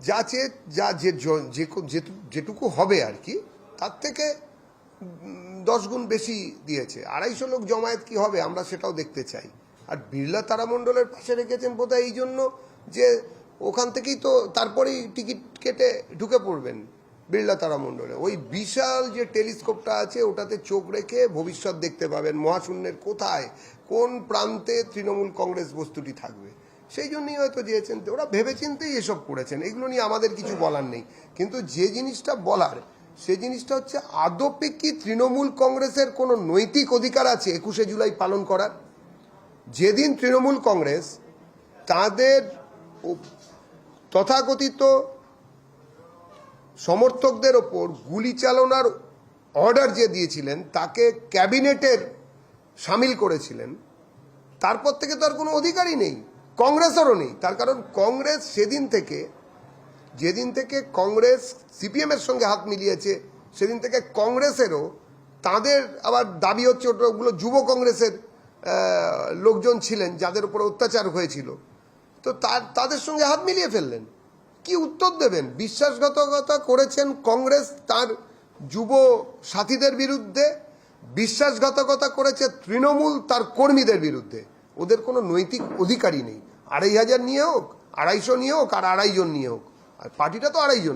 যাচ্ছে যা যেটুকু হবে আর কি, তার থেকে 10 গুণ বেশি দিয়েছে। 250 লোক জমায়েত কি হবে আমরা সেটাও দেখতে চাই। আর বিড়লা তারামণ্ডলের পাশে রেখেছেন বোধহয় এই জন্য যে ওখান থেকেই তো তারপরেই টিকিট কেটে ঢুকে পড়বেন বিড়লা তারামণ্ডলে। ওই বিশাল যে টেলিস্কোপটা আছে ওটাতে চোখ রেখে ভবিষ্যৎ দেখতে পাবেন, মহাশূন্যের কোথায় কোন প্রান্তে তৃণমূল কংগ্রেস বস্তুটি থাকবে। সেই জন্যই হয়তো দিয়েছেন, ওরা ভেবেচিন্তেই এসব করেছেন, এগুলো নিয়ে আমাদের কিছু বলার নেই। কিন্তু যে জিনিসটা বলার সেই জিনিসটা হচ্ছে আদপে কি তৃণমূল কংগ্রেসের কোনো নৈতিক অধিকার আছে 21শে জুলাই পালন করার? যেদিন তৃণমূল কংগ্রেস তাদের তথাকথিত সমর্থকদের ওপর গুলি চালানোর অর্ডার যে দিয়েছিলেন তাকে ক্যাবিনেটের সামিল করেছিলেন, তারপর থেকে তো আর কোনো অধিকারই নেই, কংগ্রেসেরও নেই। তার কারণ কংগ্রেস যেদিন থেকে কংগ্রেস সিপিএমের সঙ্গে হাত মিলিয়েছে সেদিন থেকে কংগ্রেসেরও তাদের আবার দাবি হচ্ছে ওগুলো যুব কংগ্রেসের লোকজন ছিলেন যাদের উপর অত্যাচার হয়েছিল, তো তাদের সঙ্গে হাত মিলিয়ে ফেললেন। কি উত্তর দেবেন? বিশ্বাসঘাতকতা করেছেন কংগ্রেস তার যুব সাথীদের বিরুদ্ধে, বিশ্বাসঘাতকতা করেছে তৃণমূল তার কর্মীদের বিরুদ্ধে। ওদের কোনো নৈতিক অধিকারই নেই। 2500 নিয়ে হোক, 250 নিয়ে হোক, আর 2.5 জন নিয়ে হোক, আর পার্টিটা তো 2.5 জন।